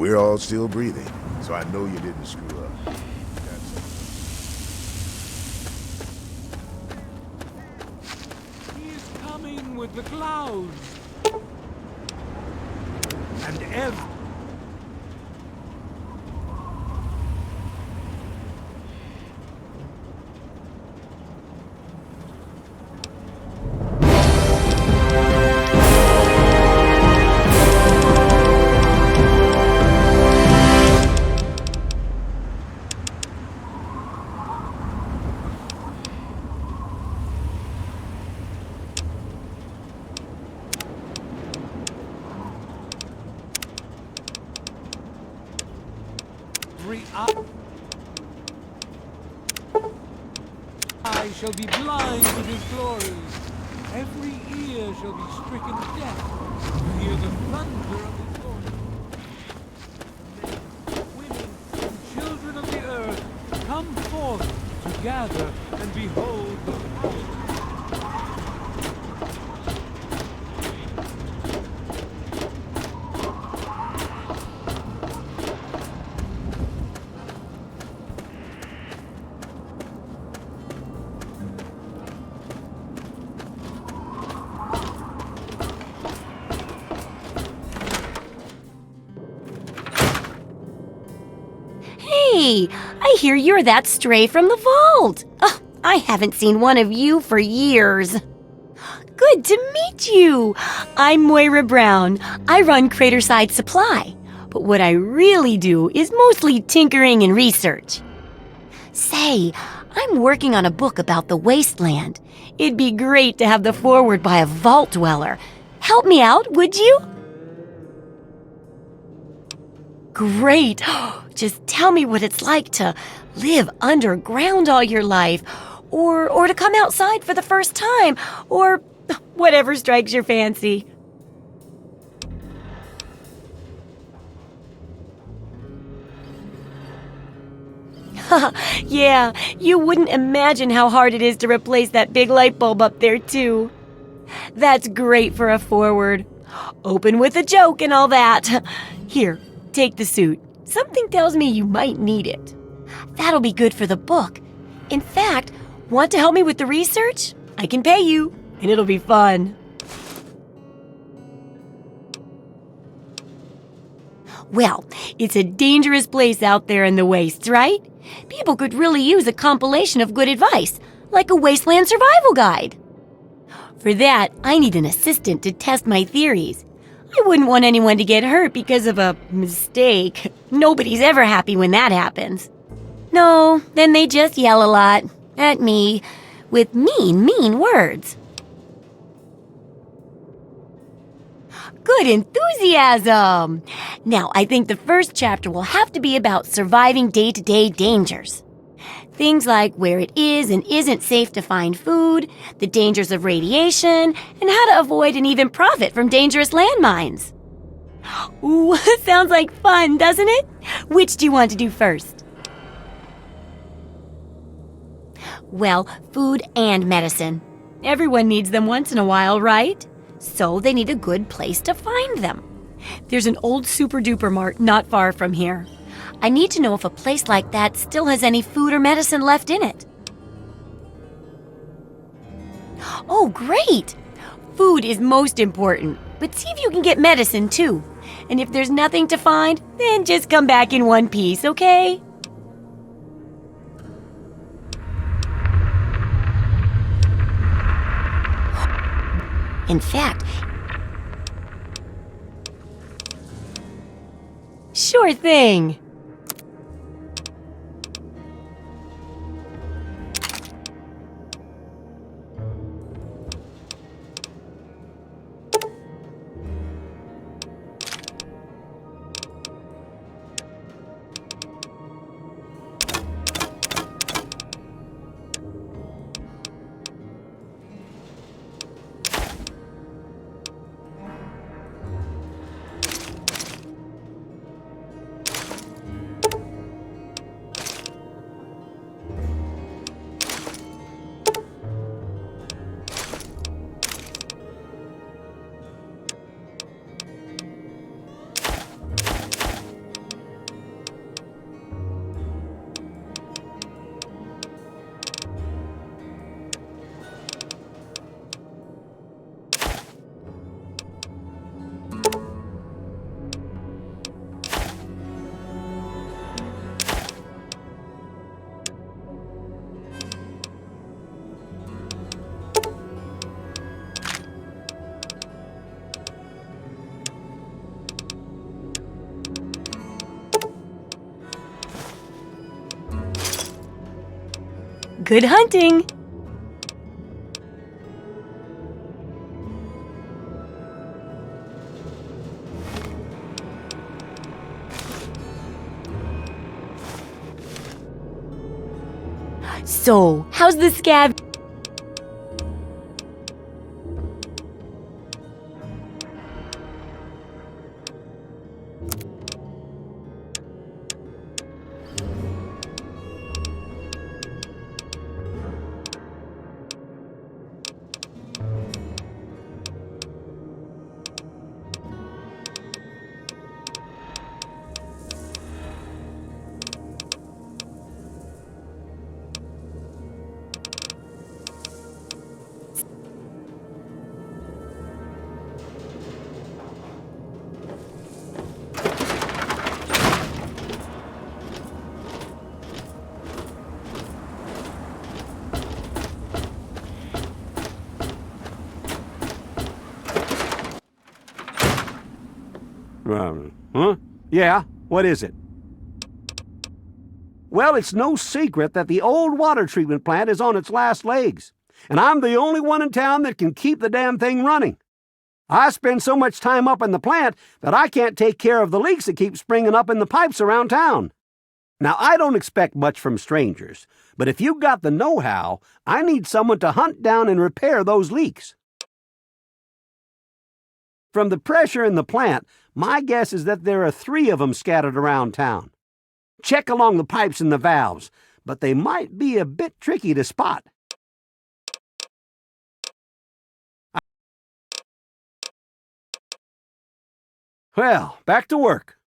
We're all still breathing, so I know you didn't screw up. He is coming with the clouds. And I shall be blind with his glory. Every ear shall be stricken deaf to hear the thunder of his voice. Men, women, and children of the earth, come forth to gather and behold the power. Hey, I hear you're that stray from the vault. Oh, I haven't seen one of you for years. Good to meet you. I'm Moira Brown. I run Craterside Supply. But what I really do is mostly tinkering and research. Say, I'm working on a book about the Wasteland. It'd be great to have the foreword by a vault dweller. Help me out, would you? Great. Just tell me what it's like to live underground all your life, or to come outside for the first time, or whatever strikes your fancy. Yeah, you wouldn't imagine how hard it is to replace that big light bulb up there, too. That's great for a foreword. Open with a joke and all that. Here, take the suit. Something tells me you might need it. That'll be good for the book. In fact, want to help me with the research? I can pay you, and it'll be fun. Well, it's a dangerous place out there in the wastes, right? People could really use a compilation of good advice, like a wasteland survival guide. For that, I need an assistant to test my theories. I wouldn't want anyone to get hurt because of a mistake. Nobody's ever happy when that happens. No, then they just yell a lot at me with mean words. Good enthusiasm! Now, I think the first chapter will have to be about surviving day-to-day dangers. Things like where it is and isn't safe to find food, the dangers of radiation, and how to avoid and even profit from dangerous landmines. Ooh, sounds like fun, doesn't it? Which do you want to do first? Well, food and medicine. Everyone needs them once in a while, right? So they need a good place to find them. There's an old super-duper mart not far from here. I need to know if a place like that still has any food or medicine left in it. Oh, great! Food is most important, but see if you can get medicine too. And if there's nothing to find, then just come back in one piece, okay? In fact, sure thing. Good hunting! So, how's the scab? Huh? Yeah, what is it? Well, it's no secret that the old water treatment plant is on its last legs, and I'm the only one in town that can keep the damn thing running. I spend so much time up in the plant that I can't take care of the leaks that keep springing up in the pipes around town. Now, I don't expect much from strangers, but if you've got the know-how, I need someone to hunt down and repair those leaks. From the pressure in the plant, my guess is that there are 3 of them scattered around town. Check along the pipes and the valves, but they might be a bit tricky to spot. Well, back to work.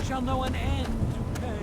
Shall know an end to pain.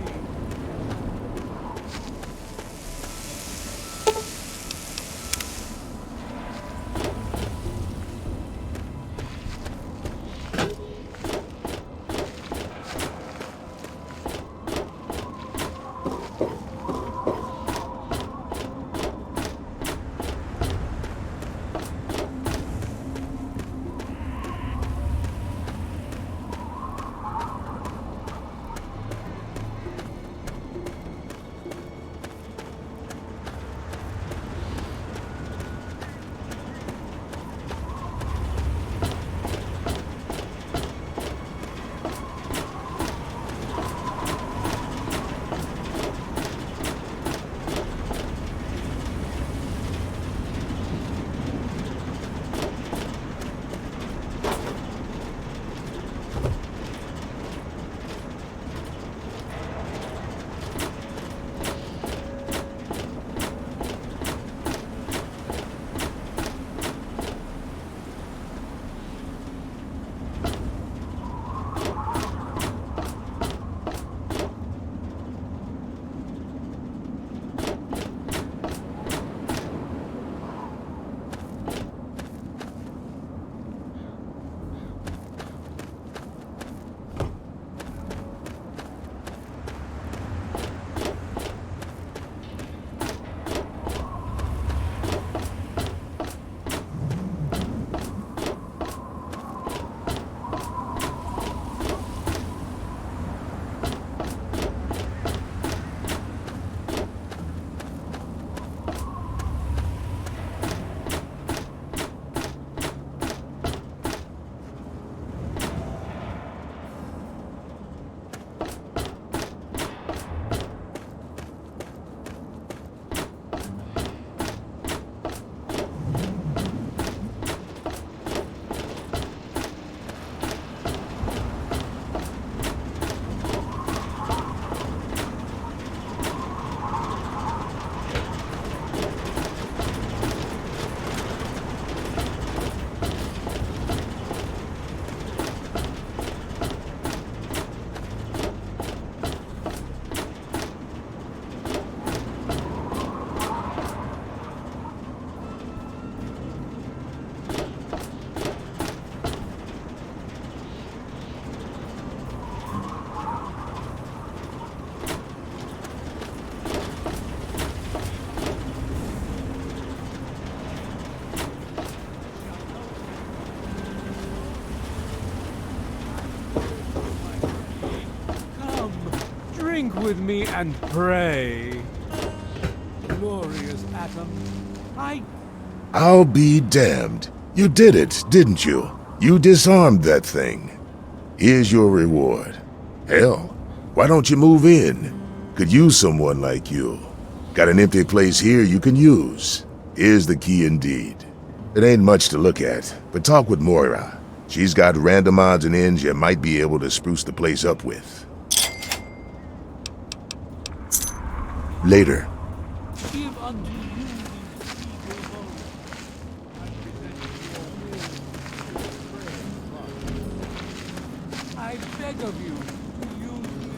drink with me and pray. Glorious atom. I'll be damned. You did it, didn't you? You disarmed that thing. Here's your reward. Hell, why don't you move in? Could use someone like you. Got an empty place here you can use. Here's the key indeed. It ain't much to look at, but talk with Moira. She's got random odds and ends you might be able to spruce the place up with. Later. Give unto you these feeble bones, and present your will. I beg of you to use me.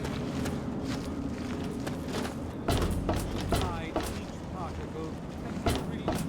Hide each particle and give relief.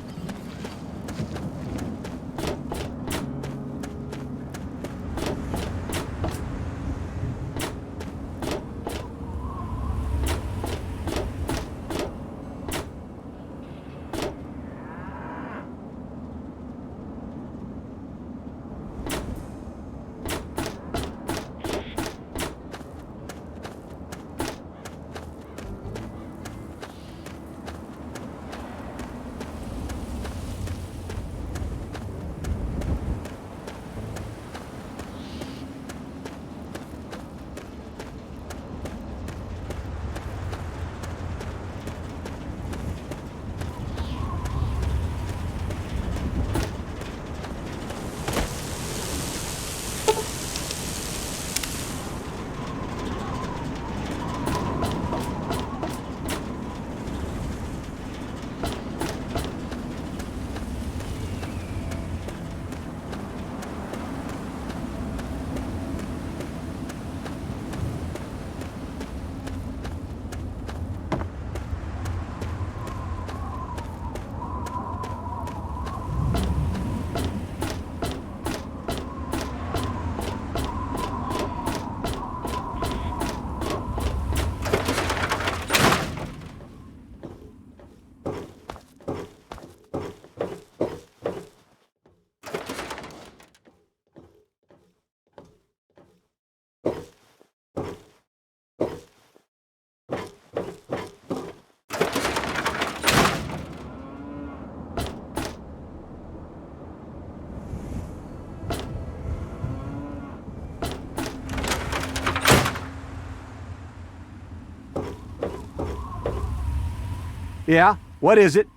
Yeah? What is it?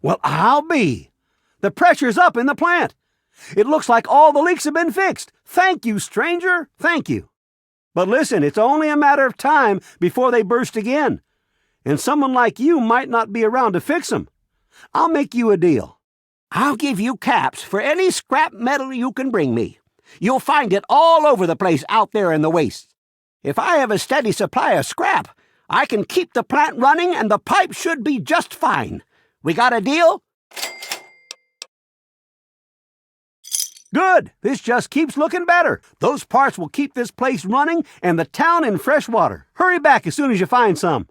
Well, I'll be. The pressure's up in the plant. It looks like all the leaks have been fixed. Thank you, stranger. Thank you. But listen, it's only a matter of time before they burst again. And someone like you might not be around to fix them. I'll make you a deal. I'll give you caps for any scrap metal you can bring me. You'll find it all over the place out there in the wastes. If I have a steady supply of scrap, I can keep the plant running and the pipe should be just fine. We got a deal? Good. This just keeps looking better. Those parts will keep this place running and the town in fresh water. Hurry back as soon as you find some.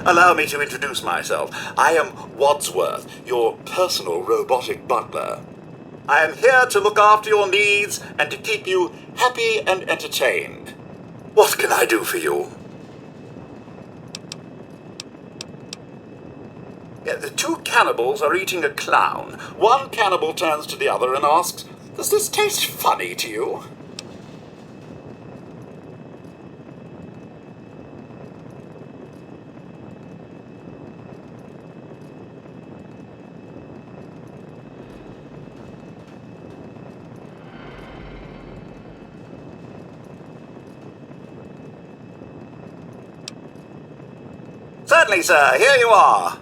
Allow me to introduce myself. I am Wadsworth, your personal robotic butler. I am here to look after your needs and to keep you happy and entertained. What can I do for you? The two cannibals are eating a clown. One cannibal turns to the other and asks, "Does this taste funny to you?" Certainly, sir. Here you are.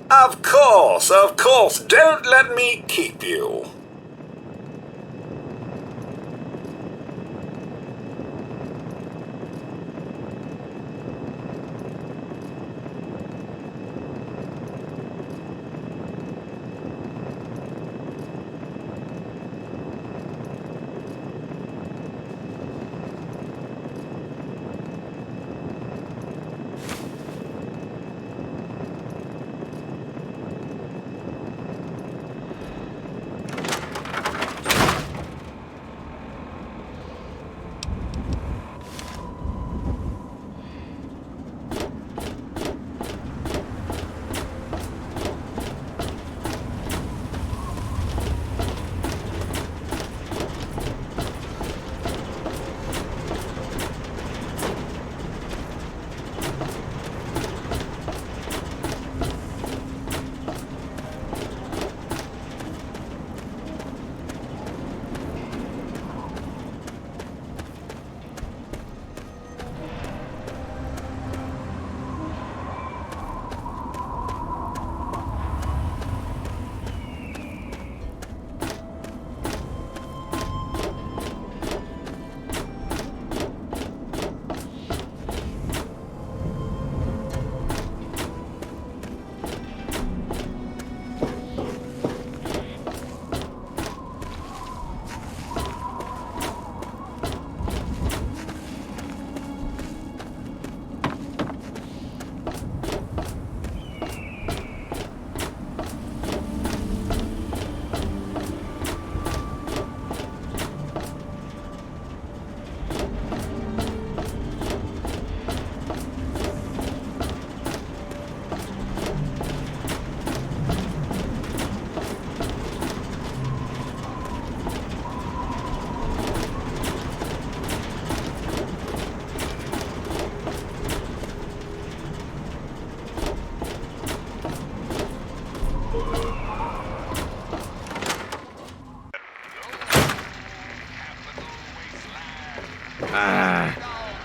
Of course. Don't let me keep you.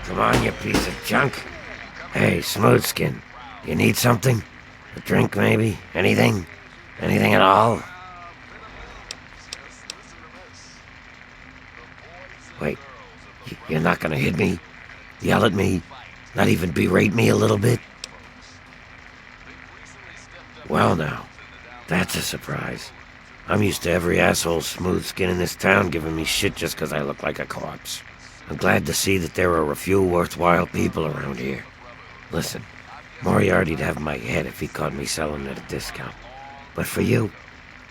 Come on, you piece of junk. Hey, Smoothskin, you need something? A drink, maybe? Anything? Anything at all? Wait, you're not gonna hit me? Yell at me? Not even berate me a little bit? Well now, that's a surprise. I'm used to every asshole Smoothskin in this town giving me shit just 'cause I look like a corpse. I'm glad to see that there are a few worthwhile people around here. Listen, Moriarty'd have my head if he caught me selling at a discount. But for you,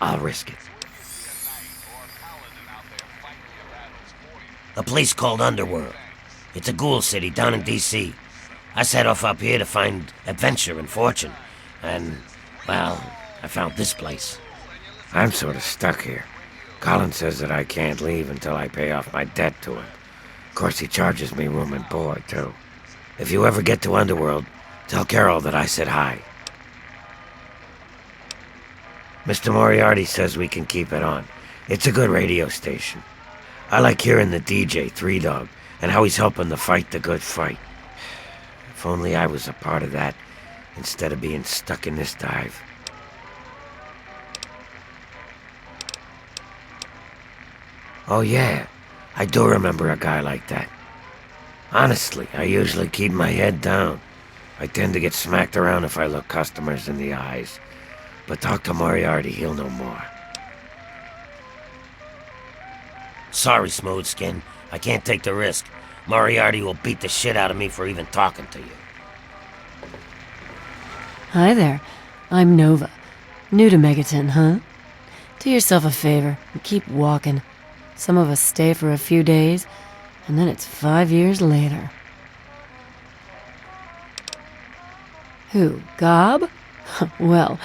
I'll risk it. A place called Underworld. It's a ghoul city down in D.C. I set off up here to find adventure and fortune. And, well, I found this place. I'm sort of stuck here. Colin says that I can't leave until I pay off my debt to him. Of course, he charges me room and board, too. If you ever get to Underworld, tell Carol that I said hi. Mr. Moriarty says we can keep it on. It's a good radio station. I like hearing the DJ, Three Dog, and how he's helping to fight the good fight. If only I was a part of that, instead of being stuck in this dive. Oh yeah, I do remember a guy like that. Honestly, I usually keep my head down. I tend to get smacked around if I look customers in the eyes. But talk to Moriarty, he'll know more. Sorry, Smoothskin. I can't take the risk. Moriarty will beat the shit out of me for even talking to you. Hi there. I'm Nova. New to Megaton, huh? Do yourself a favor and keep walking. Some of us stay for a few days, and then it's 5 years later. Who, Gob? Well,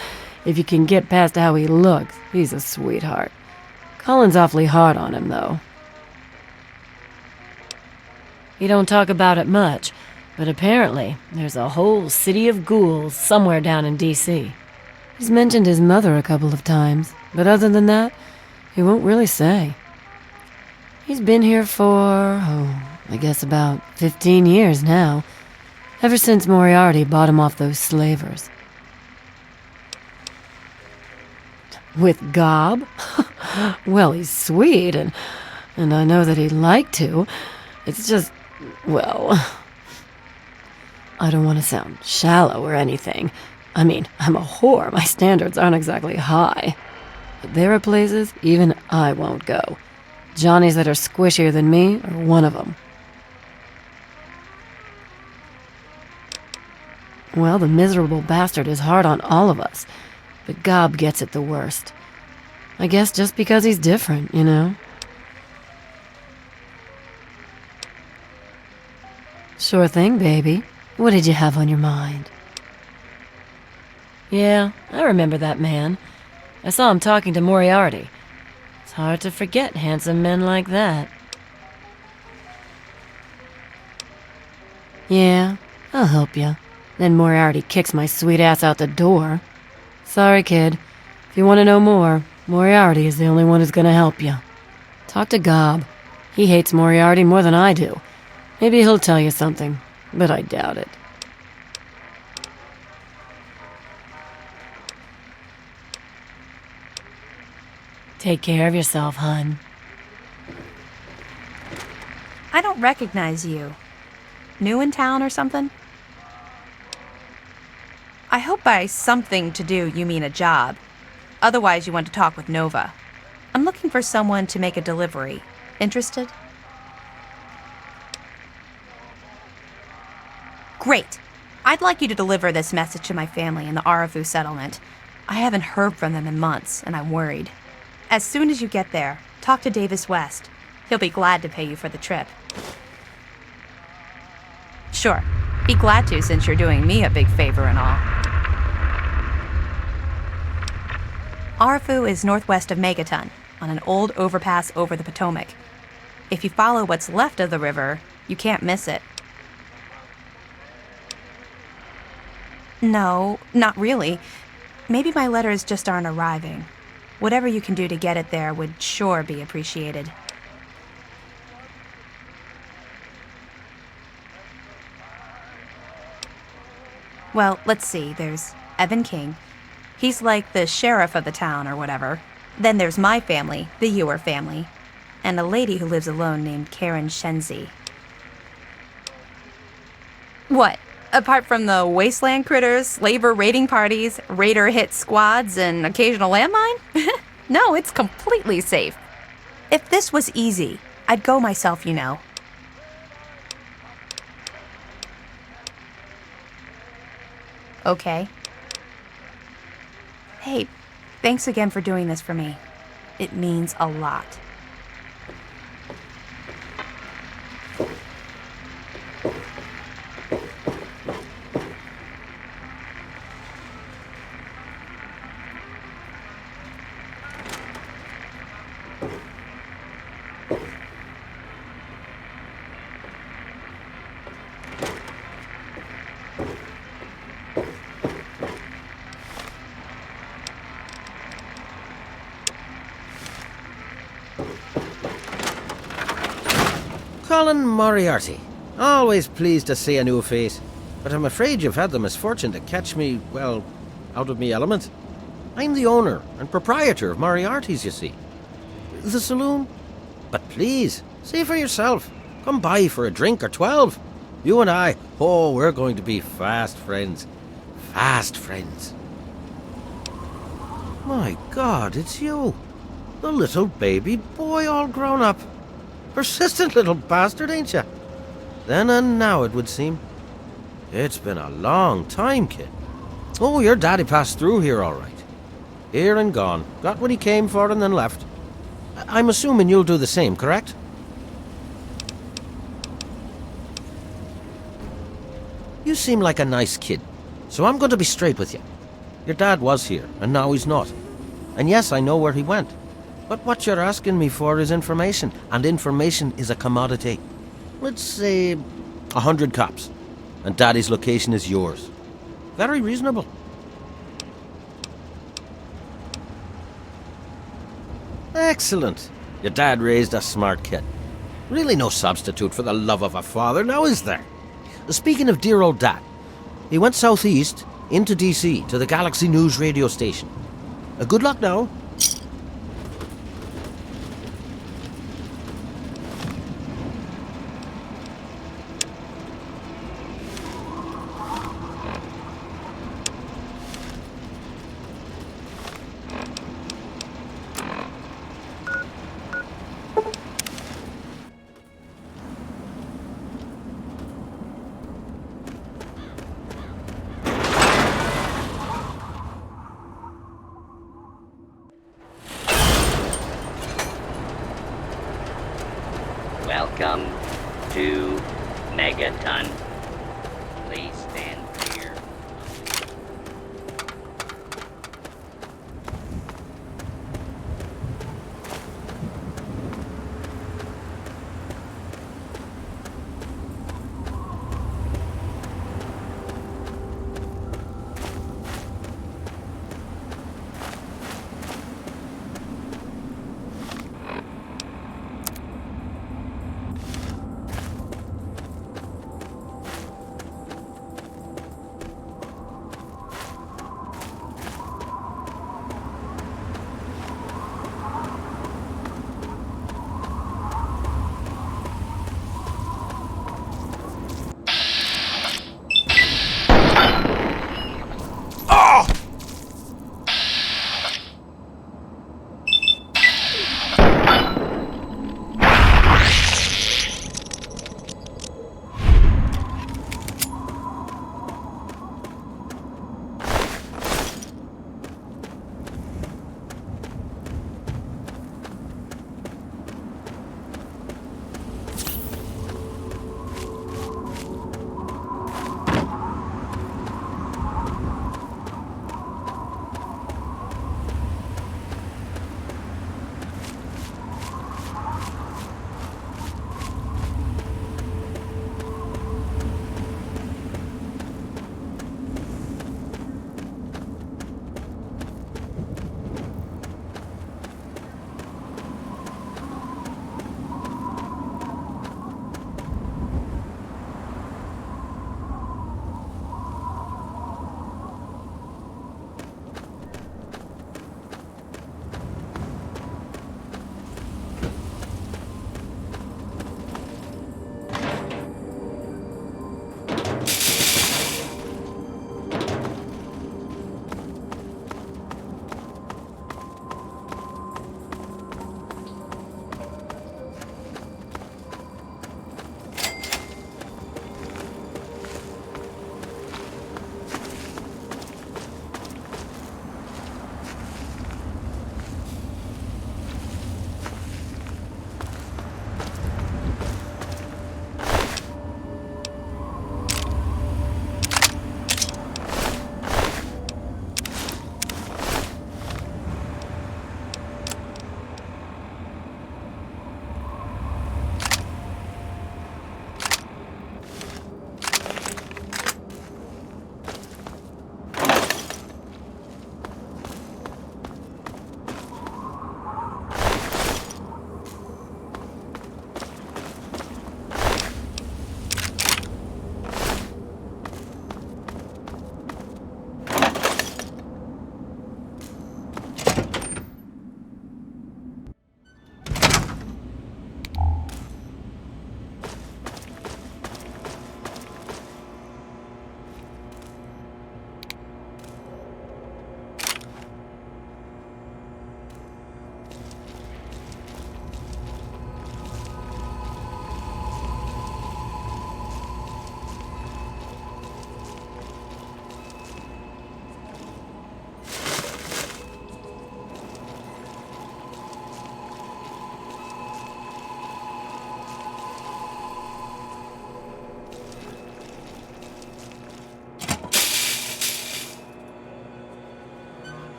if you can get past how he looks, he's a sweetheart. Colin's awfully hard on him, though. He don't talk about it much, but apparently there's a whole city of ghouls somewhere down in D.C. He's mentioned his mother a couple of times, but other than that, he won't really say. He's been here for, I guess about 15 years now, ever since Moriarty bought him off those slavers. With Gob? Well, he's sweet, and I know that he'd like to. It's just, well, I don't want to sound shallow or anything. I mean, I'm a whore. My standards aren't exactly high. But there are places even I won't go. Johnnies that are squishier than me are one of them. Well, the miserable bastard is hard on all of us, but Gob gets it the worst. I guess just because he's different, you know? Sure thing, baby. What did you have on your mind? Yeah, I remember that man. I saw him talking to Moriarty. It's hard to forget handsome men like that. Yeah, I'll help you. Then Moriarty kicks my sweet ass out the door. Sorry, kid. If you want to know more, Moriarty is the only one who's gonna help you. Talk to Gob. He hates Moriarty more than I do. Maybe he'll tell you something, but I doubt it. Take care of yourself, hun. I don't recognize you. New in town or something? I hope by something to do you mean a job. Otherwise, you want to talk with Nova. I'm looking for someone to make a delivery. Interested? Great. I'd like you to deliver this message to my family in the Arafu settlement. I haven't heard from them in months, and I'm worried. As soon as you get there, talk to Davis West. He'll be glad to pay you for the trip. Sure. Be glad to, since you're doing me a big favor and all. Arafu is northwest of Megaton, on an old overpass over the Potomac. If you follow what's left of the river, you can't miss it. No, not really. Maybe my letters just aren't arriving. Whatever you can do to get it there would sure be appreciated. Well, let's see. There's Evan King. He's like the sheriff of the town or whatever. Then there's my family, the Ewer family, and a lady who lives alone named Karen Shenzi. What? Apart from the wasteland critters, slaver raiding parties, raider hit squads, and occasional landmine? No, it's completely safe. If this was easy, I'd go myself, you know. Okay. Hey, thanks again for doing this for me. It means a lot. Colin Moriarty. Always pleased to see a new face. But I'm afraid you've had the misfortune to catch me, well, out of me element. I'm the owner and proprietor of Moriarty's, you see. The saloon? But please, see for yourself. Come by for a drink or 12. You and I, oh, we're going to be fast friends. Fast friends. My God, it's you. The little baby boy all grown up. Persistent little bastard, ain't you? Then and now, it would seem. It's been a long time, kid. Oh, your daddy passed through here all right. Here and gone. Got what he came for and then left. I'm assuming you'll do the same, correct? You seem like a nice kid, so I'm going to be straight with you. Your dad was here, and now he's not. And yes, I know where he went. But what you're asking me for is information, and information is a commodity. Let's say 100 cops, and Daddy's location is yours. Very reasonable. Excellent. Your dad raised a smart kid. Really no substitute for the love of a father, now is there? Speaking of dear old Dad, he went southeast into D.C. to the Galaxy News radio station. Good luck now. Welcome to Megaton. Please stand clear.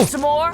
Want some more?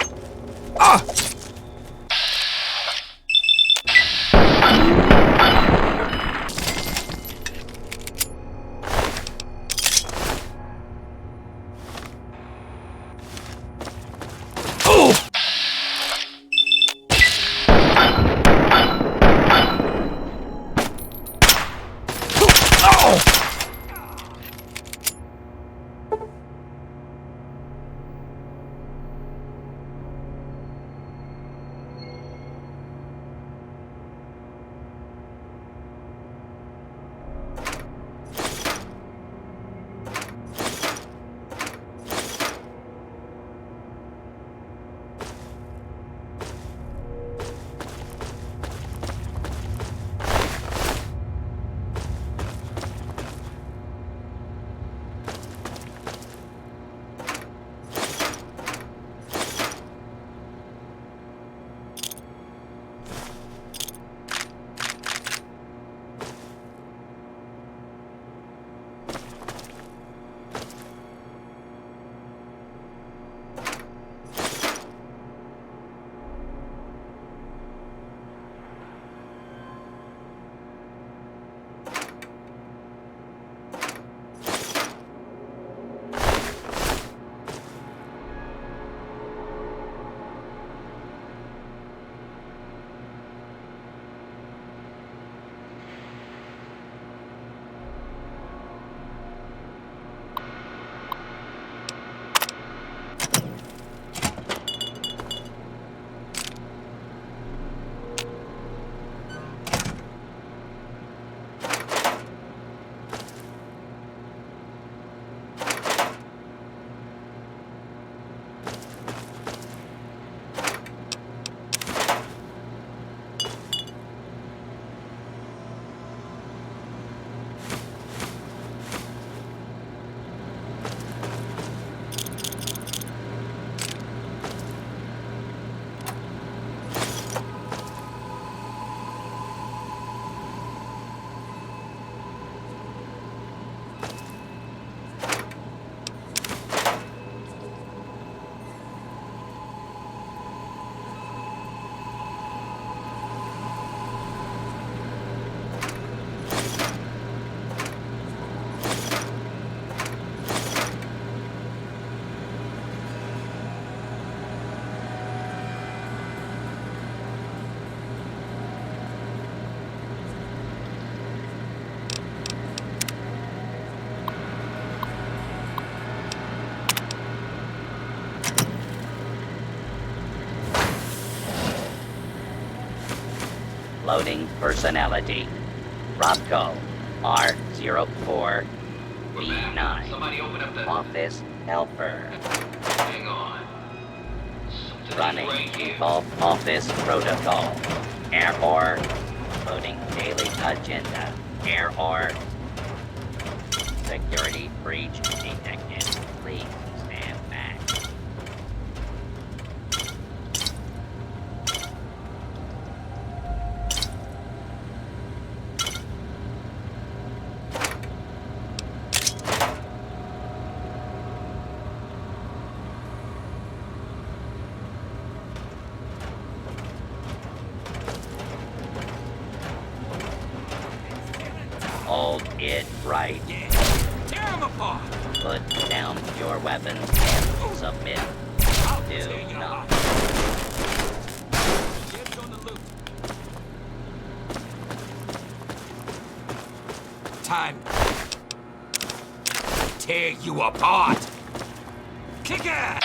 Loading personality. Robco, R04B9. Somebody open up the... Office helper. Hang on. Running Right here. default office protocol. Error. Loading daily agenda. Error. Security breach detected. Please stand back. Hold it right. Tear him apart. Put down your weapons and submit. Do not. Dibs on the loot. Time. Tear you apart. Kick it!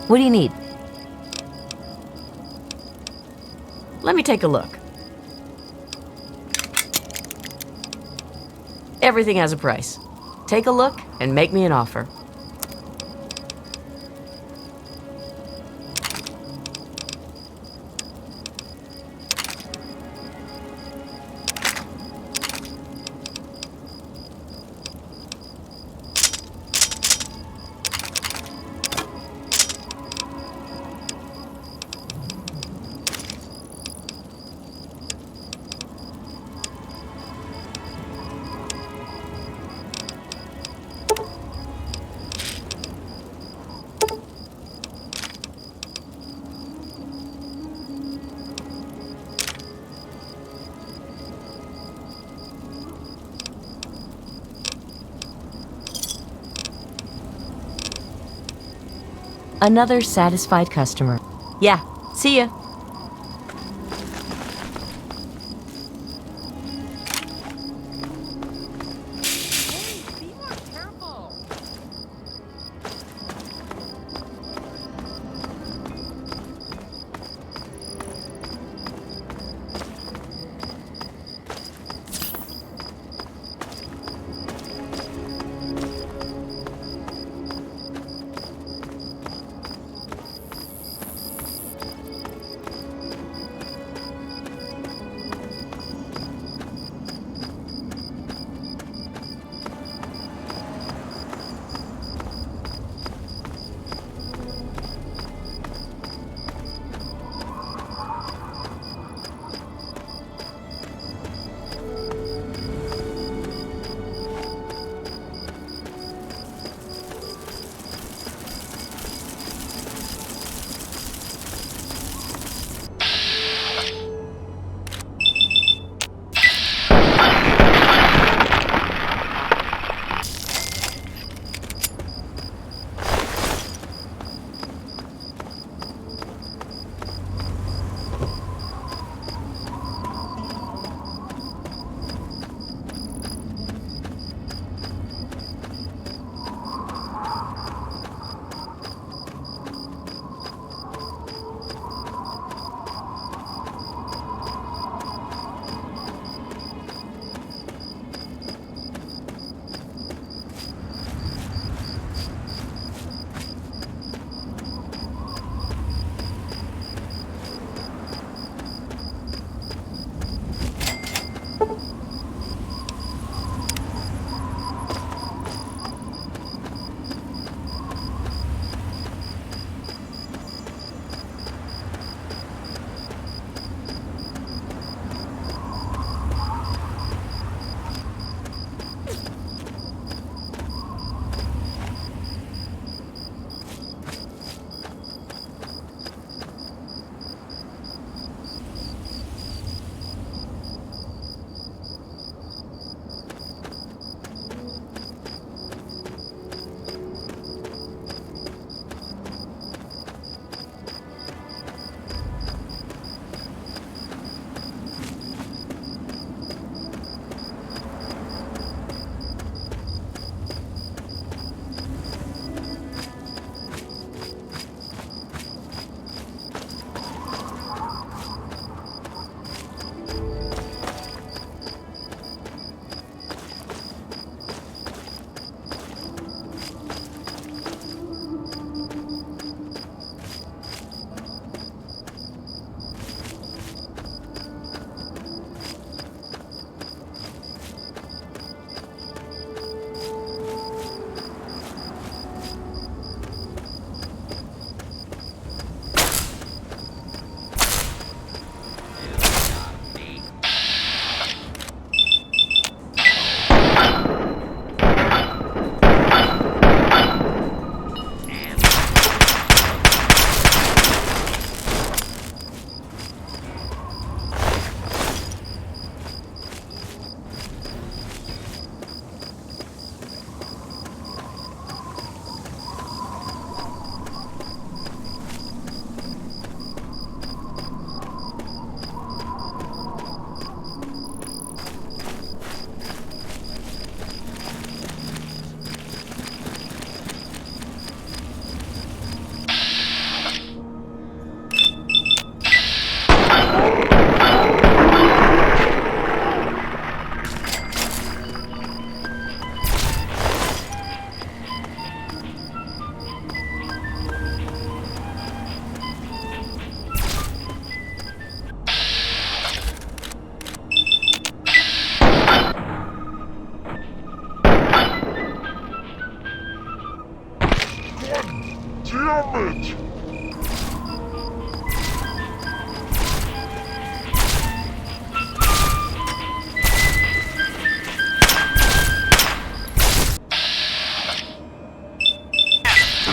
What do you need? Let me take a look. Everything has a price. Take a look and make me an offer. Another satisfied customer. Yeah, see ya.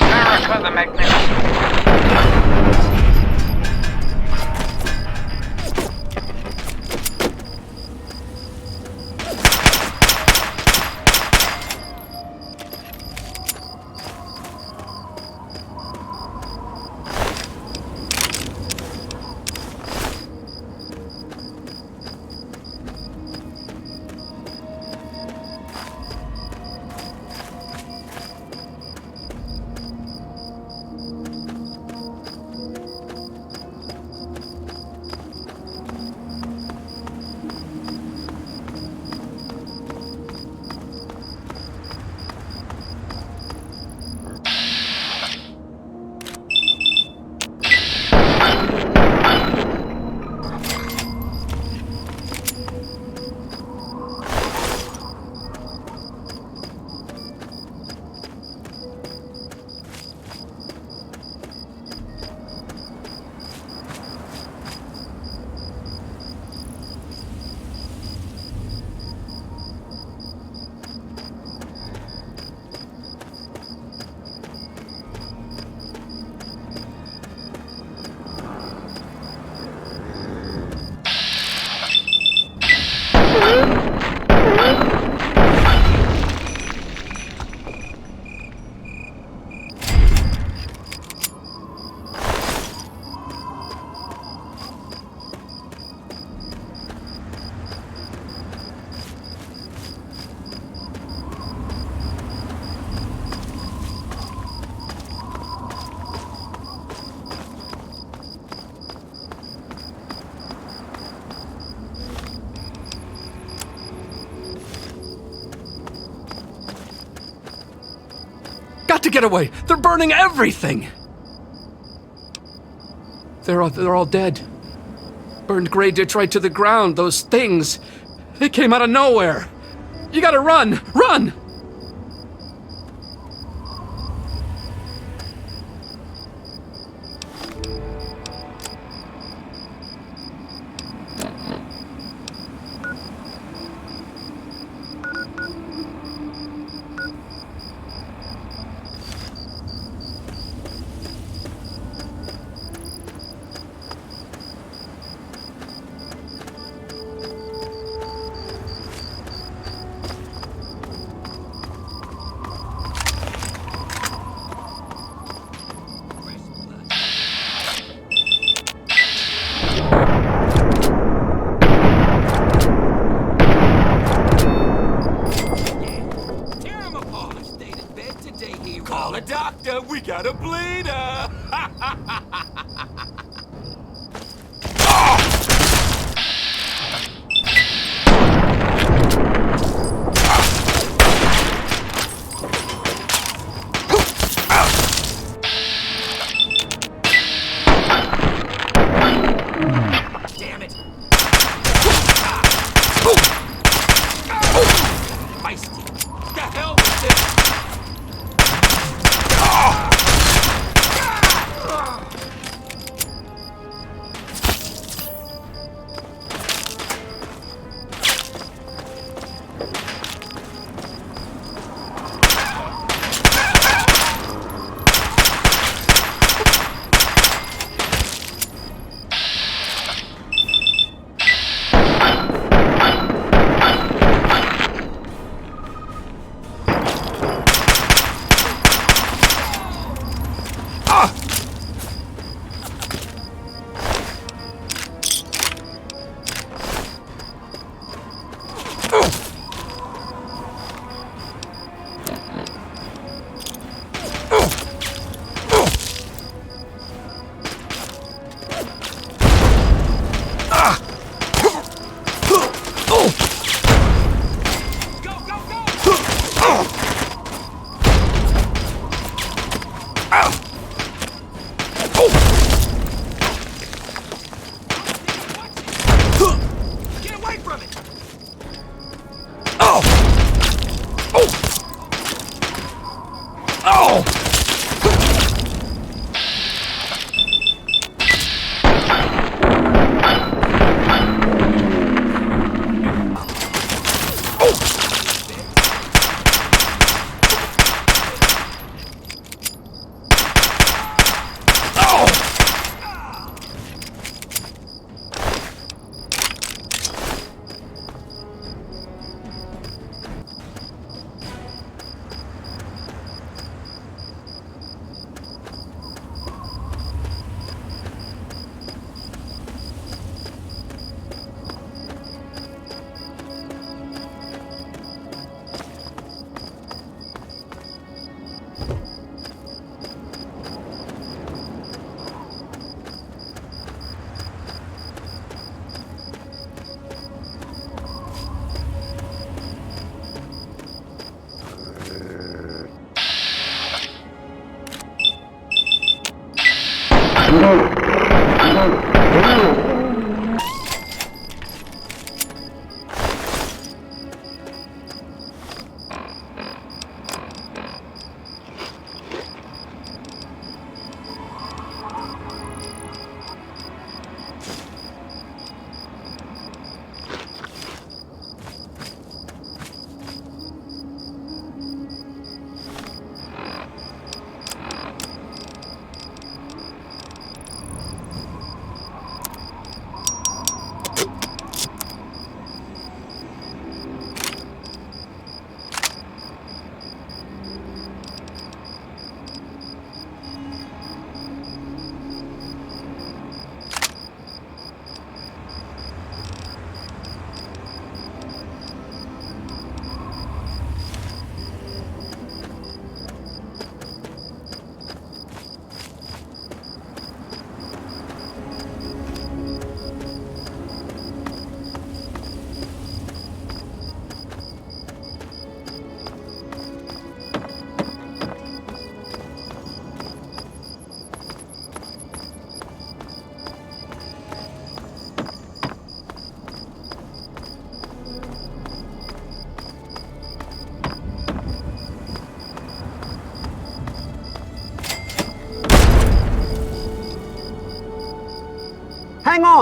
America the Magnificent. Got to get away! They're burning everything! They're all dead. Burned Grey Ditch right to the ground, those things. They came out of nowhere. You gotta run! Run! Call a doctor, we got a bleeder! Damn it! Feisty! The hell with this!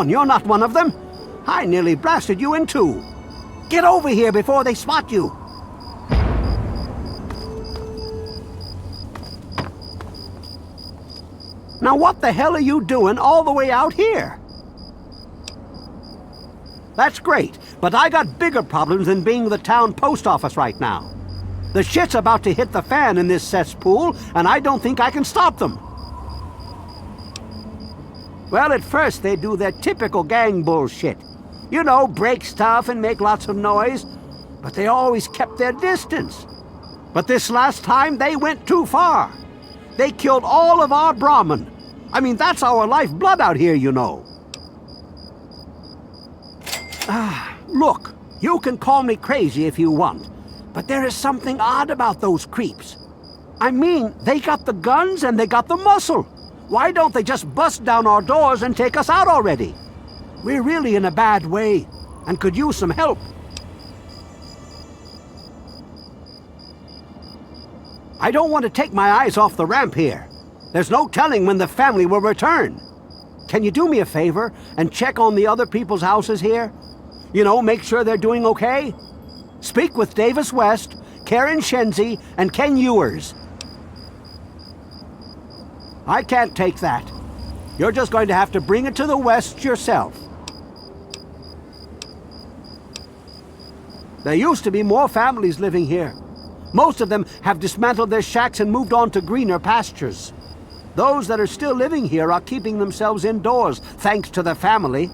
on, you're not one of them. I nearly blasted you in two. Get over here before they spot you. Now what the hell are you doing all the way out here? That's great, but I got bigger problems than being the town post office right now. The shit's about to hit the fan in this cesspool, and I don't think I can stop them. Well, at first they do their typical gang bullshit. You know, break stuff and make lots of noise, but they always kept their distance. But this last time, they went too far. They killed all of our Brahmin. I mean, that's our lifeblood out here, you know. Look, you can call me crazy if you want, but there is something odd about those creeps. I mean, they got the guns and they got the muscle. Why don't they just bust down our doors and take us out already? We're really in a bad way and could use some help. I don't want to take my eyes off the ramp here. There's no telling when the family will return. Can you do me a favor and check on the other people's houses here? You know, make sure they're doing okay? Speak with Davis West, Karen Shenzi, and Ken Ewers. I can't take that. You're just going to have to bring it to the West yourself. There used to be more families living here. Most of them have dismantled their shacks and moved on to greener pastures. Those that are still living here are keeping themselves indoors, thanks to the family.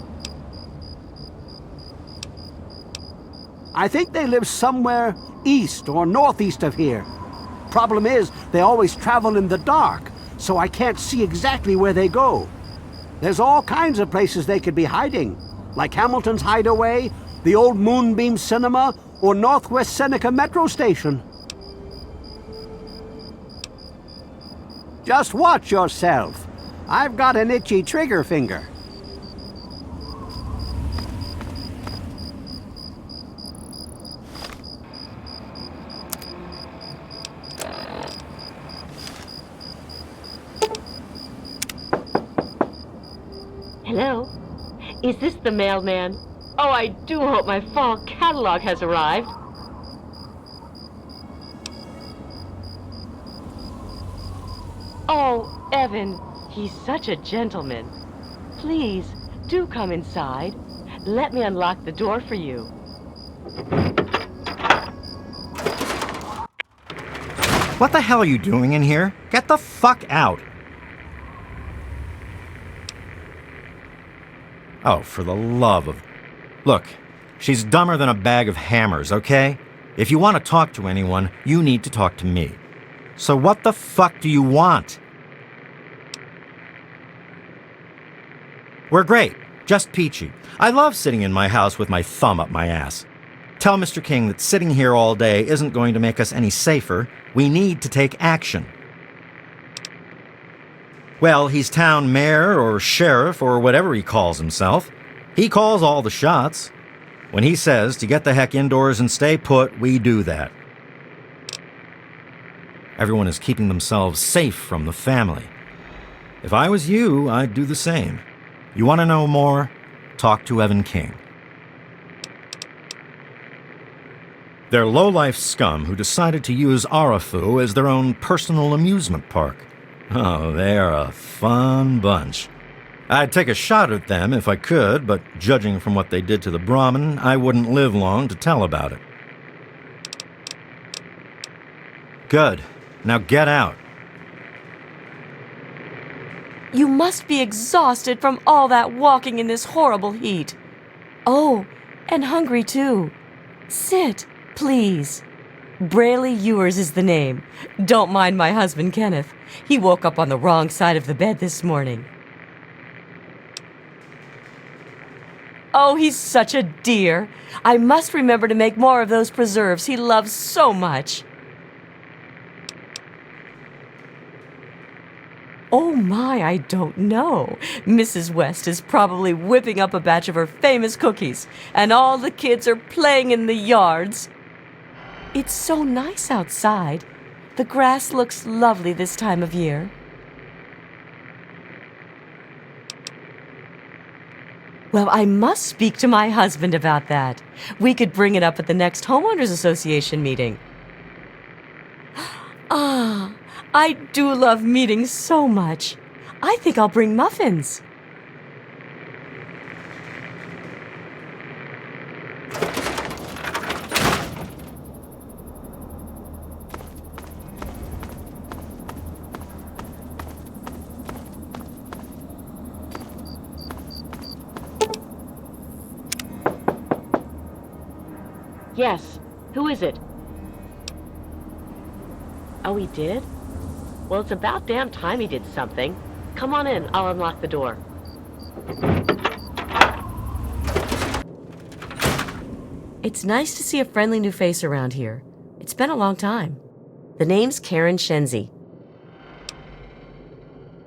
I think they live somewhere east or northeast of here. Problem is, they always travel in the dark, so I can't see exactly where they go. There's all kinds of places they could be hiding, like Hamilton's Hideaway, the old Moonbeam Cinema, or Northwest Seneca Metro Station. Just watch yourself. I've got an itchy trigger finger. Hello? Is this the mailman? Oh, I do hope my fall catalog has arrived. Oh, Evan, he's such a gentleman. Please, do come inside. Let me unlock the door for you. What the hell are you doing in here? Get the fuck out! Oh, for the love of... Look, she's dumber than a bag of hammers, okay? If you want to talk to anyone, you need to talk to me. So what the fuck do you want? We're great. Just peachy. I love sitting in my house with my thumb up my ass. Tell Mr. King that sitting here all day isn't going to make us any safer. We need to take action. Well, he's town mayor or sheriff or whatever he calls himself. He calls all the shots. When he says to get the heck indoors and stay put, we do that. Everyone is keeping themselves safe from the family. If I was you, I'd do the same. You want to know more? Talk to Evan King. They're low-life scum who decided to use Arafu as their own personal amusement park. Oh, they're a fun bunch. I'd take a shot at them if I could, but judging from what they did to the Brahmin, I wouldn't live long to tell about it. Good. Now get out. You must be exhausted from all that walking in this horrible heat. Oh, and hungry too. Sit, please. Brayley Ewers is the name. Don't mind my husband, Kenneth. He woke up on the wrong side of the bed this morning. Oh, he's such a dear. I must remember to make more of those preserves he loves so much. Oh my, I don't know. Mrs. West is probably whipping up a batch of her famous cookies, and all the kids are playing in the yards. It's so nice outside. The grass looks lovely this time of year. Well, I must speak to my husband about that. We could bring it up at the next homeowners association meeting. Ah, I do love meetings so much. I think I'll bring muffins. Yes. Who is it? Oh, he did? Well, it's about damn time he did something. Come on in. I'll unlock the door. It's nice to see a friendly new face around here. It's been a long time. The name's Karen Shenzi.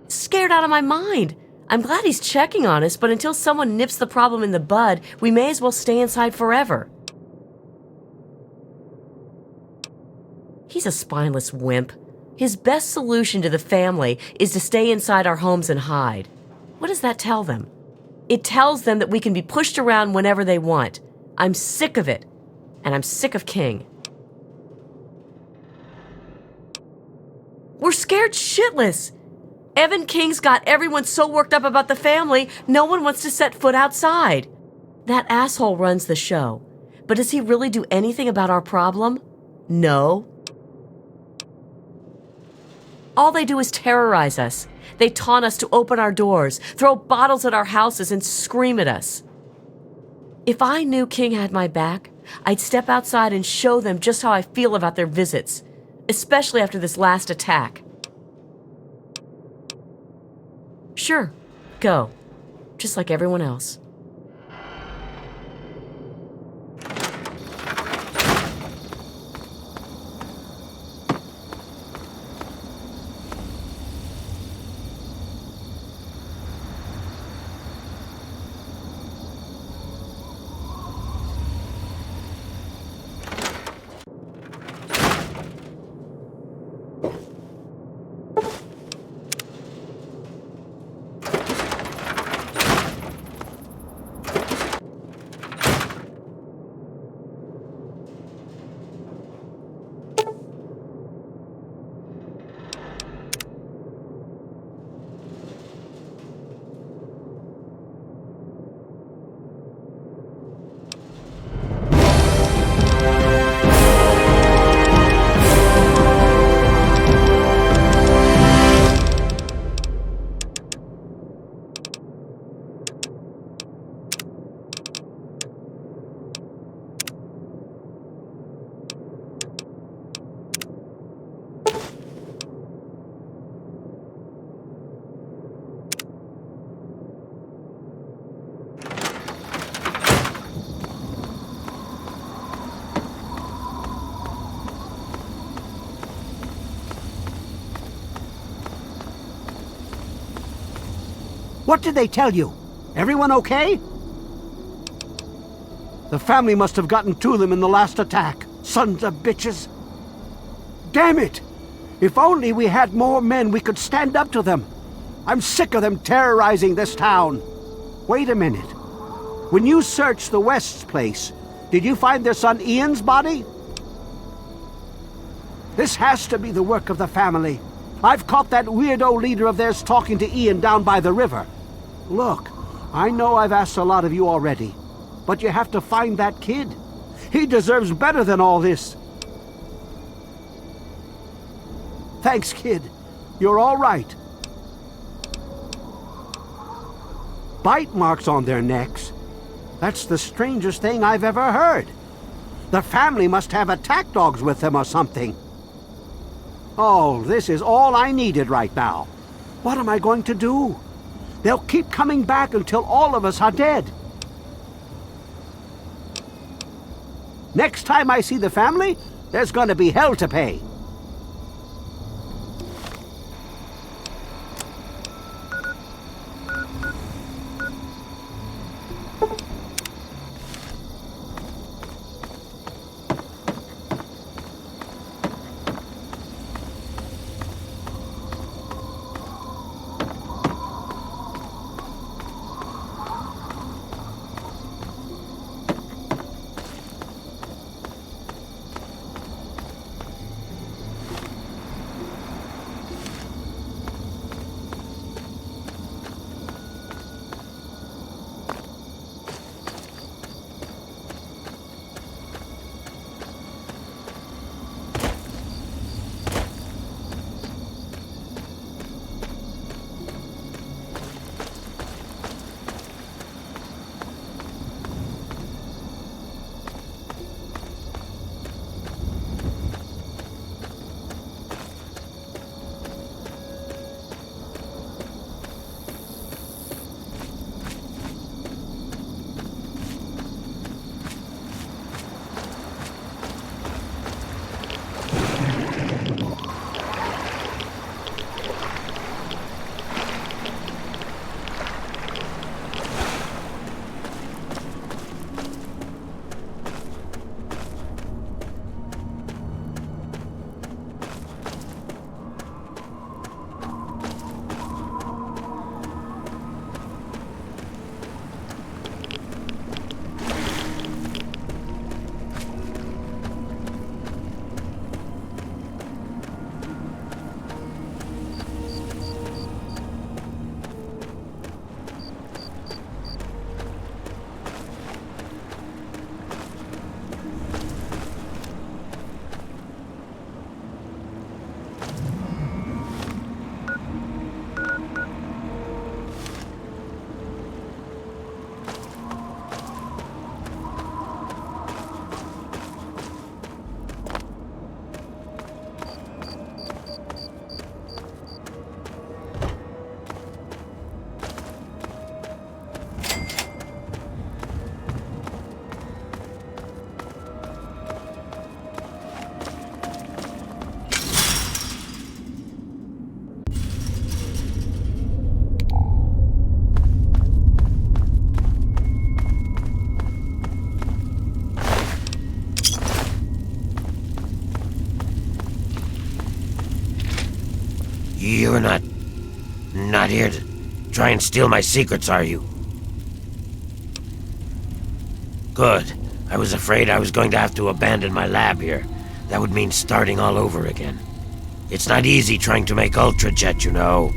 Scared out of my mind. I'm glad he's checking on us, but until someone nips the problem in the bud, we may as well stay inside forever. He's a spineless wimp. His best solution to the family is to stay inside our homes and hide. What does that tell them? It tells them that we can be pushed around whenever they want. I'm sick of it. And I'm sick of King. We're scared shitless. Evan King's got everyone so worked up about the family, no one wants to set foot outside. That asshole runs the show. But does he really do anything about our problem? No. All they do is terrorize us. They taunt us to open our doors, throw bottles at our houses, and scream at us. If I knew King had my back, I'd step outside and show them just how I feel about their visits, especially after this last attack. Sure, go. Just like everyone else. What did they tell you? Everyone okay? The family must have gotten to them in the last attack. Sons of bitches. Damn it! If only we had more men, we could stand up to them. I'm sick of them terrorizing this town. Wait a minute. When you searched the West's place, did you find their son Ian's body? This has to be the work of the family. I've caught that weirdo leader of theirs talking to Ian down by the river. Look, I know I've asked a lot of you already, but you have to find that kid. He deserves better than all this. Thanks, kid. You're all right. Bite marks on their necks. That's the strangest thing I've ever heard. The family must have attack dogs with them or something. Oh, this is all I needed right now. What am I going to do? They'll keep coming back until all of us are dead. Next time I see the family, there's going to be hell to pay. You're not here to try and steal my secrets, are you? Good. I was afraid I was going to have to abandon my lab here. That would mean starting all over again. It's not easy trying to make Ultrajet, you know.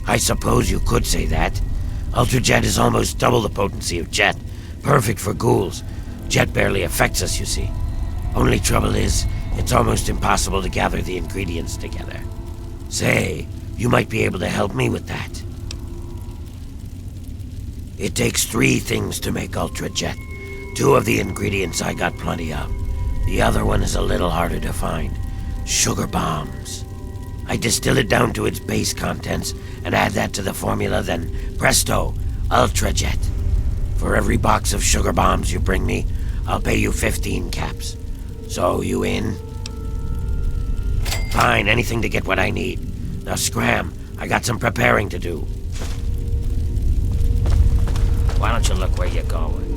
I suppose you could say that. Ultrajet is almost double the potency of Jet. Perfect for ghouls. Jet barely affects us, you see. Only trouble is, it's almost impossible to gather the ingredients together. Say, you might be able to help me with that. It takes 3 things to make Ultrajet. 2 of the ingredients I got plenty of. The other one is a little harder to find. Sugar bombs. I distill it down to its base contents and add that to the formula, then presto, Ultrajet. For every box of sugar bombs you bring me, I'll pay you 15 caps. So, you in? Fine, anything to get what I need. Now scram, I got some preparing to do. Why don't you look where you're going?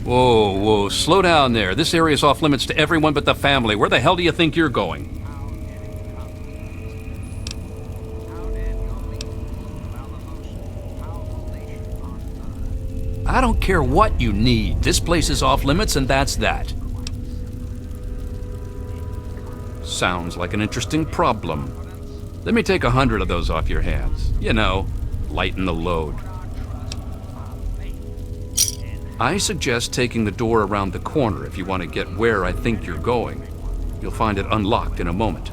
Whoa, slow down there. This area's off limits to everyone but the family. Where the hell do you think you're going? I don't care what you need. This place is off limits and that's that. Sounds like an interesting problem. Let me take 100 of those off your hands. You know, lighten the load. I suggest taking the door around the corner if you want to get where I think you're going. You'll find it unlocked in a moment.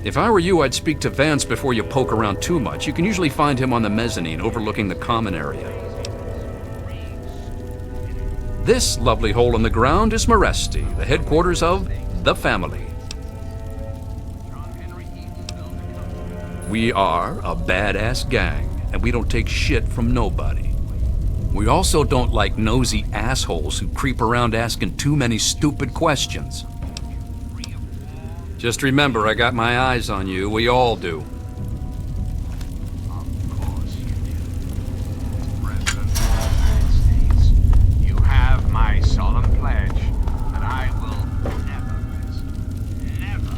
If I were you, I'd speak to Vance before you poke around too much. You can usually find him on the mezzanine overlooking the common area. This lovely hole in the ground is Moresti, the headquarters of the family. We are a badass gang, and we don't take shit from nobody. We also don't like nosy assholes who creep around asking too many stupid questions. Just remember, I got my eyes on you. We all do. You have my solemn pledge that I will never miss. Never.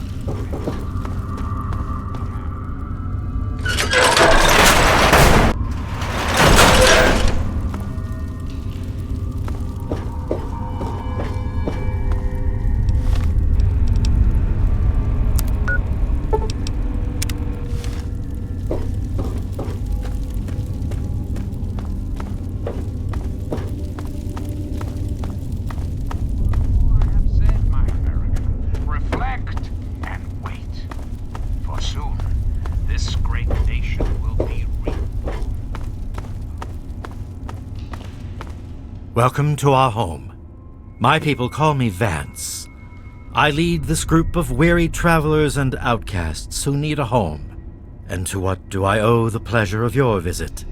Welcome to our home. My people call me Vance. I lead this group of weary travelers and outcasts who need a home. And to what do I owe the pleasure of your visit?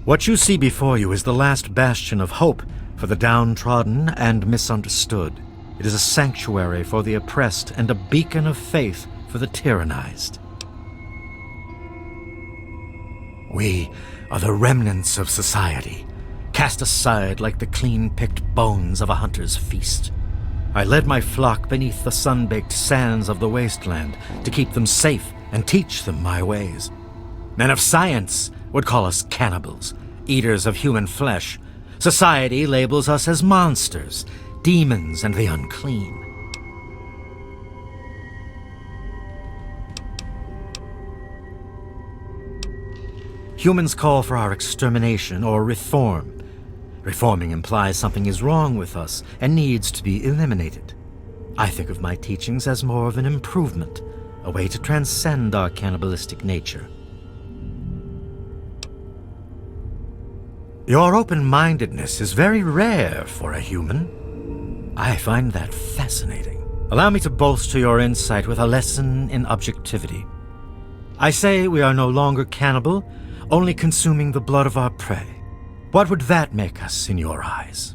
What you see before you is the last bastion of hope for the downtrodden and misunderstood. It is a sanctuary for the oppressed and a beacon of faith for the tyrannized. We are the remnants of society, cast aside like the clean-picked bones of a hunter's feast. I led my flock beneath the sun-baked sands of the wasteland to keep them safe and teach them my ways. Men of science would call us cannibals, eaters of human flesh. Society labels us as monsters, demons, and the unclean. Humans call for our extermination or reform. Reforming implies something is wrong with us and needs to be eliminated. I think of my teachings as more of an improvement, a way to transcend our cannibalistic nature. Your open-mindedness is very rare for a human. I find that fascinating. Allow me to bolster your insight with a lesson in objectivity. I say we are no longer cannibal, only consuming the blood of our prey. What would that make us in your eyes?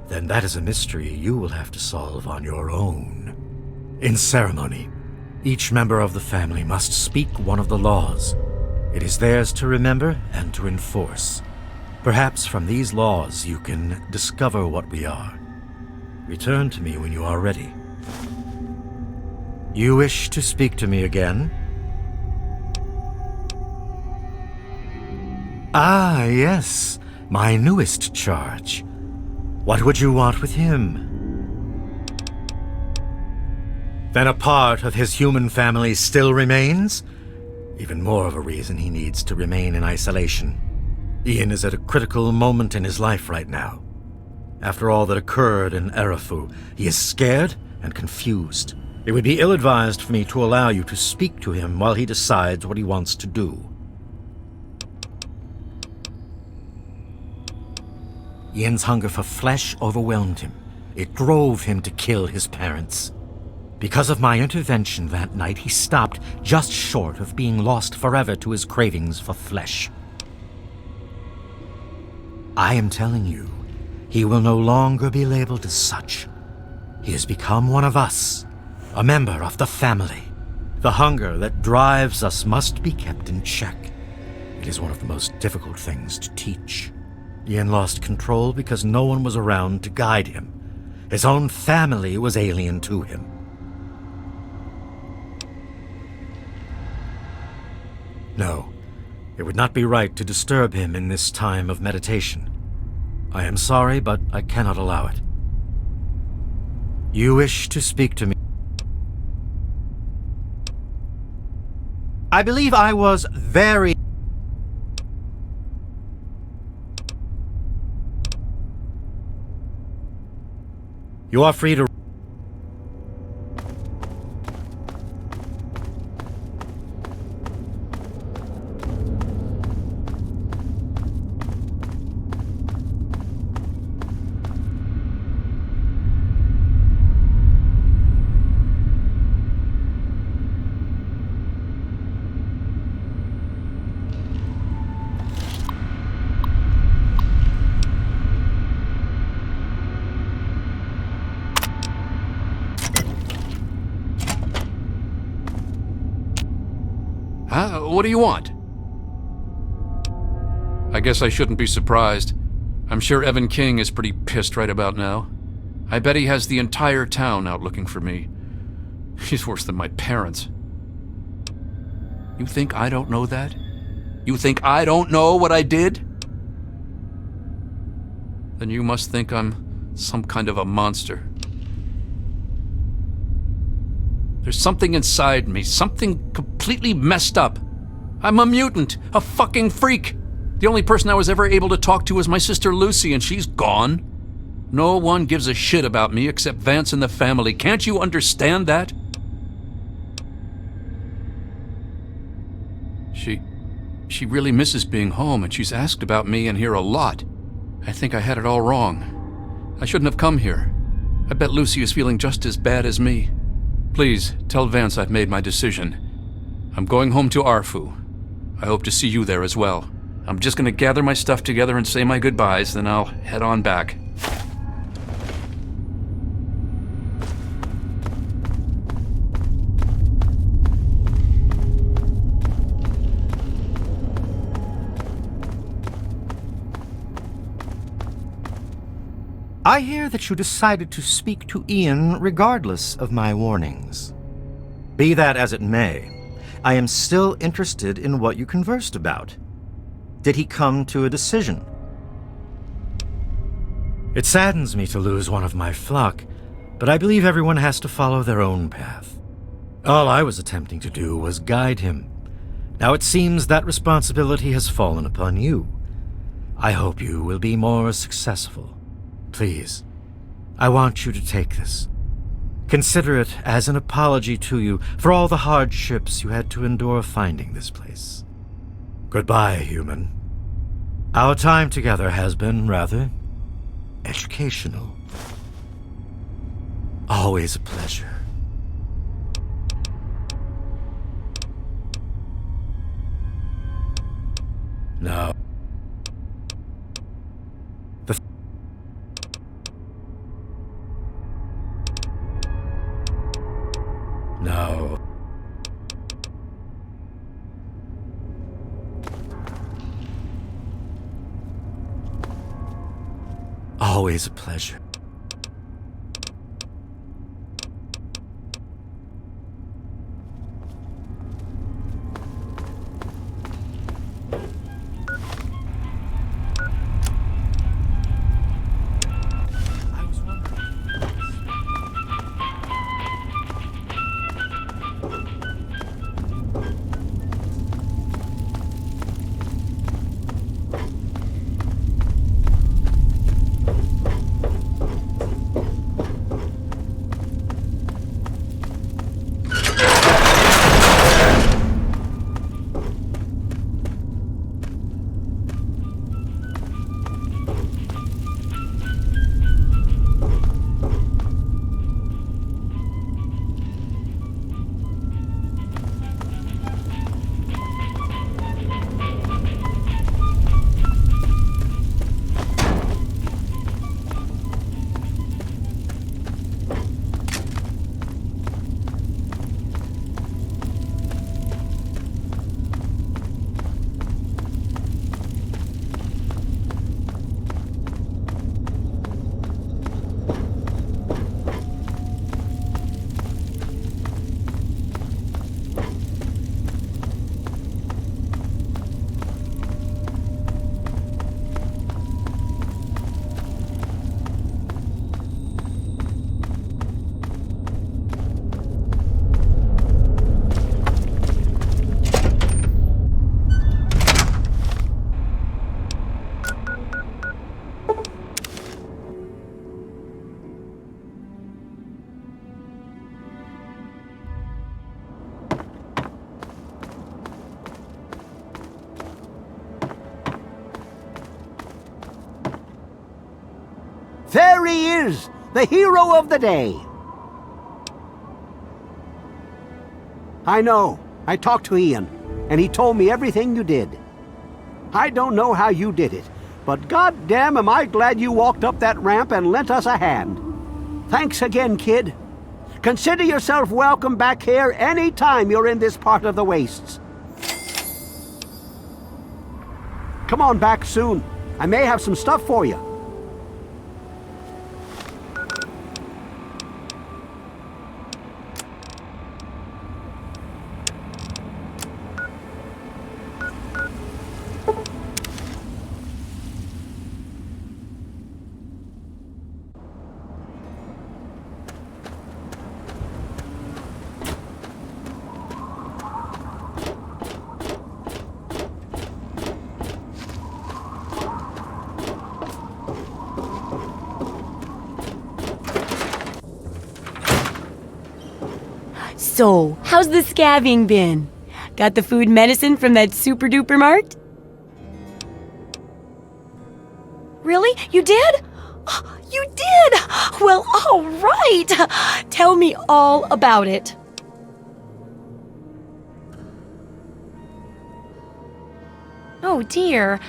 Then that is a mystery you will have to solve on your own. In ceremony, each member of the family must speak one of the laws. It is theirs to remember and to enforce. Perhaps from these laws you can discover what we are. Return to me when you are ready. You wish to speak to me again? Ah, yes, my newest charge. What would you want with him? Then a part of his human family still remains? Even more of a reason he needs to remain in isolation. Ian is at a critical moment in his life right now. After all that occurred in Arafu, he is scared and confused. It would be ill-advised for me to allow you to speak to him while he decides what he wants to do. Ian's hunger for flesh overwhelmed him. It drove him to kill his parents. Because of my intervention that night, he stopped just short of being lost forever to his cravings for flesh. I am telling you, he will no longer be labeled as such. He has become one of us. A member of the family. The hunger that drives us must be kept in check. It is one of the most difficult things to teach. Ian lost control because no one was around to guide him. His own family was alien to him. No, it would not be right to disturb him in this time of meditation. I am sorry, but I cannot allow it. You wish to speak to me? I believe I was very... You are free to... What do you want? I guess I shouldn't be surprised. I'm sure Evan King is pretty pissed right about now. I bet he has the entire town out looking for me. He's worse than my parents. You think I don't know that? You think I don't know what I did? Then you must think I'm some kind of a monster. There's something inside me, something completely messed up. I'm a mutant, a fucking freak. The only person I was ever able to talk to was my sister Lucy, and she's gone. No one gives a shit about me except Vance and the family. Can't you understand that? She really misses being home, and she's asked about me and here a lot. I think I had it all wrong. I shouldn't have come here. I bet Lucy is feeling just as bad as me. Please, tell Vance I've made my decision. I'm going home to Arfu. I hope to see you there as well. I'm just gonna gather my stuff together and say my goodbyes, then I'll head on back. I hear that you decided to speak to Ian regardless of my warnings. Be that as it may, I am still interested in what you conversed about. Did he come to a decision? It saddens me to lose one of my flock, but I believe everyone has to follow their own path. All I was attempting to do was guide him. Now it seems that responsibility has fallen upon you. I hope you will be more successful. Please, I want you to take this. Consider it as an apology to you for all the hardships you had to endure finding this place. Goodbye, human. Our time together has been rather educational. Always a pleasure. No. No. Always a pleasure. there he is, the hero of the day. I know. I talked to Ian, and he told me everything you did. I don't know how you did it, but goddamn am I glad you walked up that ramp and lent us a hand. Thanks again, kid. Consider yourself welcome back here any time you're in this part of the wastes. Come on back soon. I may have some stuff for you. So, how's the scavving been? Got the food medicine from that super duper mart? Really? You did? You did! Well, all right! Tell me all about it. Oh dear.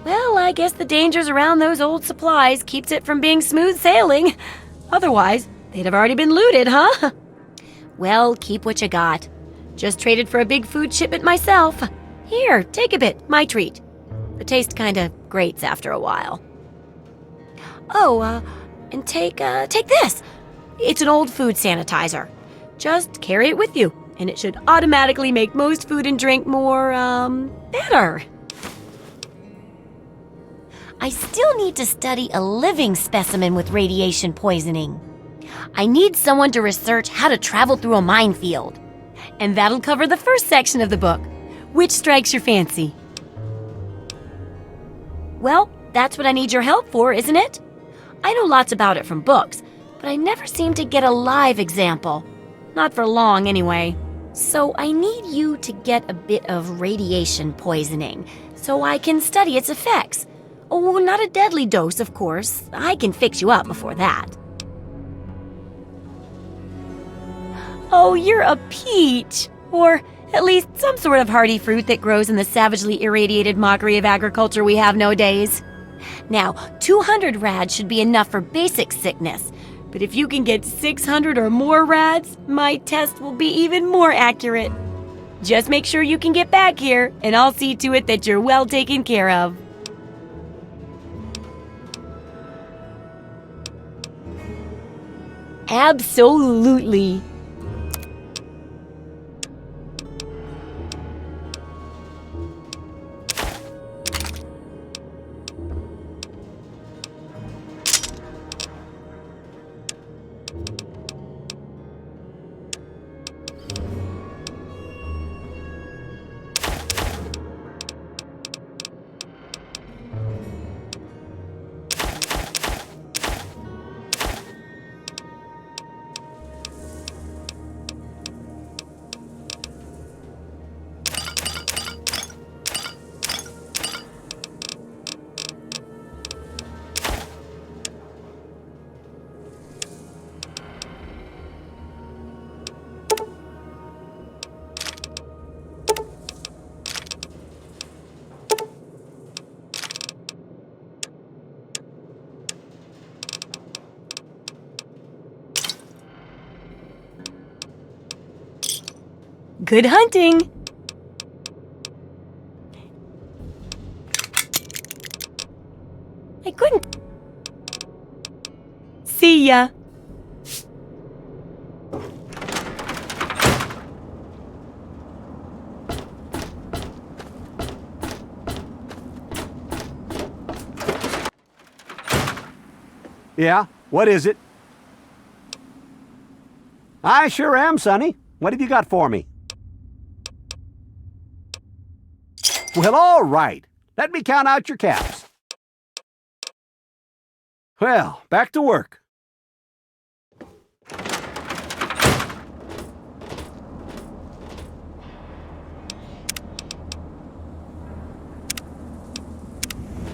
Well, I guess the dangers around those old supplies keeps it from being smooth sailing. Otherwise, they'd have already been looted, huh? Well, keep what you got. Just traded for a big food shipment myself. Here, take a bit, my treat. The taste kinda grates after a while. Oh, and take this. It's an old food sanitizer. Just carry it with you, and it should automatically make most food and drink more, better. I still need to study a living specimen with radiation poisoning. I need someone to research how to travel through a minefield. And that'll cover the first section of the book. Which strikes your fancy? Well, that's what I need your help for, isn't it? I know lots about it from books, but I never seem to get a live example. Not for long, anyway. So I need you to get a bit of radiation poisoning, so I can study its effects. Oh, not a deadly dose, of course. I can fix you up before that. Oh, you're a peach! Or at least some sort of hardy fruit that grows in the savagely irradiated mockery of agriculture we have nowadays. Now, 200 rads should be enough for basic sickness, but if you can get 600 or more rads, my test will be even more accurate. Just make sure you can get back here, and I'll see to it that you're well taken care of. Absolutely. Good hunting! I couldn't... See ya! Yeah? What is it? I sure am, Sonny. What have you got for me? Well, all right. Let me count out your caps. Well, back to work.